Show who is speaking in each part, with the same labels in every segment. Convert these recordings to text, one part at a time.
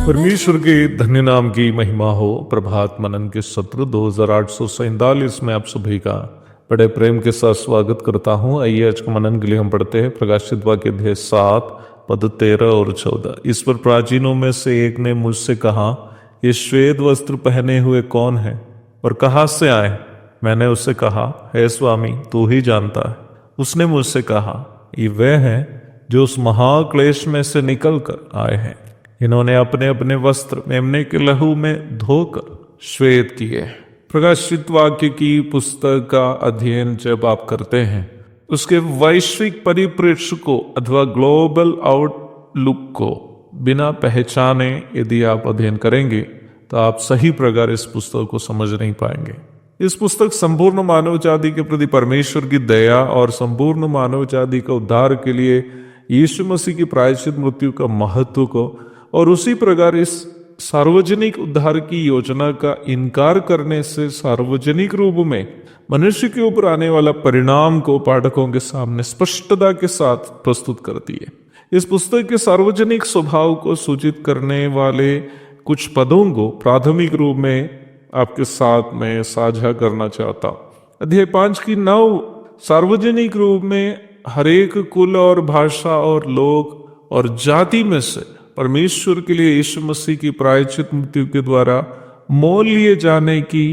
Speaker 1: परमेश्वर के धन्य नाम की महिमा हो। प्रभात मनन के सत्र 2847 में आप सभी का बड़े प्रेम के साथ स्वागत करता हूं। आइए आज का मनन के लिए हम पढ़ते हैं प्रकाशित वाक्य अध्याय 7 पद 13 और 14। इस पर प्राचीनों में से एक ने मुझसे कहा, ये श्वेत वस्त्र पहने हुए कौन है और कहां से आए? मैंने उससे कहा, हे स्वामी, तू ही जानता है। उसने मुझसे कहा, ये वे हैं जो उस महाक्लेश में से निकल कर आए हैं। इन्होंने अपने अपने वस्त्र मेमने के लहू में धोकर श्वेत किए। प्रकाशित वाक्य की पुस्तक का अध्ययन जब आप करते हैं, उसके वैश्विक परिप्रेक्ष्य को अथवा ग्लोबल आउटलुक को बिना पहचाने यदि आप अध्ययन करेंगे तो आप सही प्रकार इस पुस्तक को समझ नहीं पाएंगे। इस पुस्तक संपूर्ण मानव जाति के प्रति परमेश्वर की दया और संपूर्ण मानव जाति का उद्धार के लिए यीशु मसीह की प्रायश्चित मृत्यु का महत्व को और उसी प्रकार इस सार्वजनिक उद्धार की योजना का इनकार करने से सार्वजनिक रूप में मनुष्य के ऊपर आने वाला परिणाम को पाठकों के सामने स्पष्टता के साथ प्रस्तुत करती है। इस पुस्तक के सार्वजनिक स्वभाव को सूचित करने वाले कुछ पदों को प्राथमिक रूप में आपके साथ में साझा करना चाहता हूं। अध्याय 5 की 9 सार्वजनिक रूप में हरेक कुल और भाषा और लोग और जाति में से परमेश्वर के लिए यीशु मसीह की प्रायश्चित मृत्यु के द्वारा मोल लिए जाने की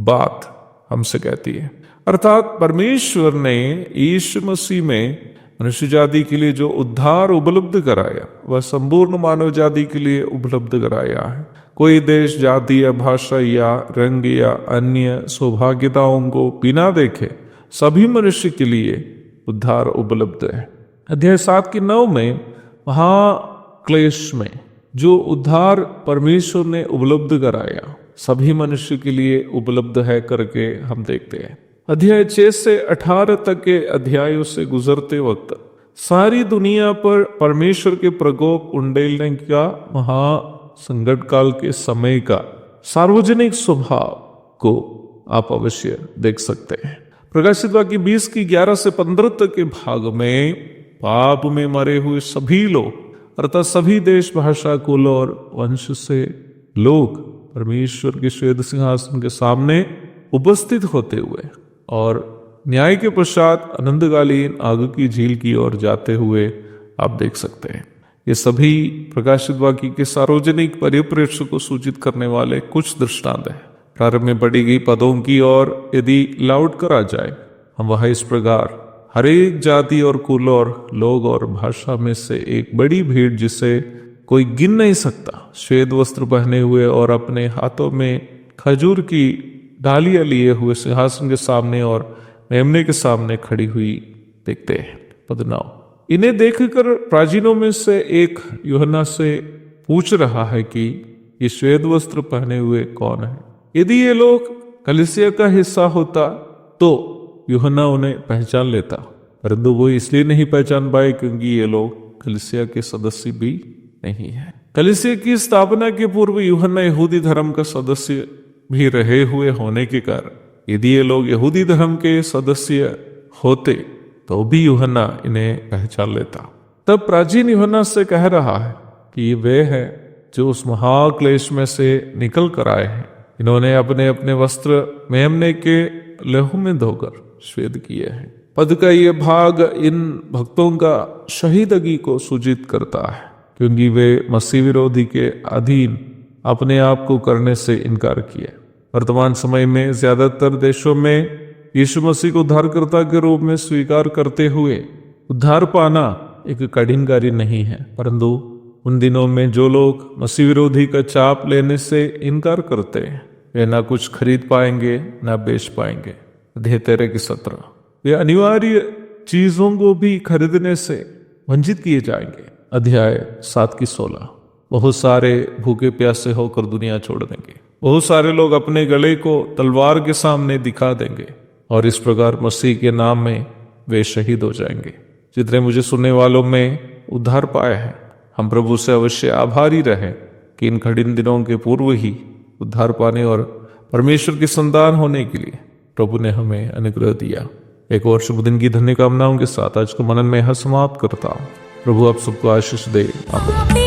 Speaker 1: बात हमसे कहती है। अर्थात परमेश्वर ने यीशु मसीह में मनुष्य जाति के लिए जो उद्धार उपलब्ध कराया वह संपूर्ण मानव जाति के लिए उपलब्ध कराया है। कोई देश, जाति या भाषा या रंग या अन्य सौभाग्यताओं को बिना देखे सभी मनुष्य के लिए उद्धार उपलब्ध है। अध्याय 7 की 9 में वहां क्लेश में जो उद्धार परमेश्वर ने उपलब्ध कराया सभी मनुष्य के लिए उपलब्ध है करके हम देखते हैं। अध्याय 6 से 18 तक के अध्यायों से गुजरते वक्त सारी दुनिया पर परमेश्वर के प्रकोप उंडेलने का महासंकट काल के समय का सार्वजनिक स्वभाव को आप अवश्य देख सकते हैं। प्रकाशित वाक्य 20 की 11 से 15 तक के भाग में पाप में मरे हुए सभी लोग अर्थात सभी देश, भाषा, कुल और वंश से लोग परमेश्वर के श्वेत सिंहासन के सामने उपस्थित होते हुए और न्याय के पश्चात अनंतकालीन आग की झील की ओर जाते हुए आप देख सकते हैं। ये सभी प्रकाशित वाक्य के सार्वजनिक परिप्रेक्ष्य को सूचित करने वाले कुछ दृष्टांत हैं। प्रारंभ में पढ़ी गई पदों की ओर यदि लौट कर आ जाए हम वह इस प्रकार हरेक जाति और कुल और लोग और भाषा में से एक बड़ी भीड़ जिसे कोई गिन नहीं सकता श्वेत वस्त्र पहने हुए और अपने हाथों में खजूर की डालियां लिए हुए सिंहासन के सामने और मेमने के सामने खड़ी हुई देखते हैं। पद 9, इन्हें देखकर प्राचीनों में से एक यूहन्ना से पूछ रहा है कि ये श्वेत वस्त्र पहने हुए कौन है? यदि ये लोग कलीसिया का हिस्सा होता तो यूहन्ना उन्हें पहचान लेता, परंतु वो इसलिए नहीं पहचान पाए क्योंकि ये लोग कलीसिया के सदस्य भी नहीं है। कलीसिया की स्थापना के पूर्व यूहन्ना यहूदी धर्म का सदस्य भी रहे हुए होने के कारण यदि ये लोग यहूदी धर्म के सदस्य होते तो भी यूहन्ना इन्हें पहचान लेता। तब प्राचीन यूहन्ना से कह रहा है कि वे हैं जो उस महाक्लेश में से निकल कर आए हैं। इन्होंने अपने अपने वस्त्र मेमने के लहू में धोकर श्वेत किए हैं। पद का यह भाग इन भक्तों का शहीदगी को सूचित करता है क्योंकि वे मसीह विरोधी के अधीन अपने आप को करने से इनकार किए। वर्तमान समय में ज्यादातर देशों में यीशु मसीह को उद्धारकर्ता के रूप में स्वीकार करते हुए उद्धार पाना एक कठिन कार्य नहीं है, परंतु उन दिनों में जो लोग मसीह विरोधी का चाप लेने से इनकार करते हैं वे ना कुछ खरीद पाएंगे ना बेच पाएंगे। अध्याय 13 की 17 वे अनिवार्य चीजों को भी खरीदने से वंचित किए जाएंगे। अध्याय 7 की 16 बहुत सारे भूखे प्यासे होकर दुनिया छोड़ देंगे। बहुत सारे लोग अपने गले को तलवार के सामने दिखा देंगे और इस प्रकार मसीह के नाम में वे शहीद हो जाएंगे। जितने मुझे सुनने वालों में उद्धार पाया है, हम प्रभु से अवश्य आभारी रहें कि इन कठिन दिनों के पूर्व ही उद्धार पाने और परमेश्वर की संतान होने के लिए प्रभु ने हमें अनुग्रह दिया। एक और शुभ दिन की धन्य कामनाओं के साथ आज को मनन में यह समाप्त करता हूँ। प्रभु आप सबको आशीष दे। आमीन।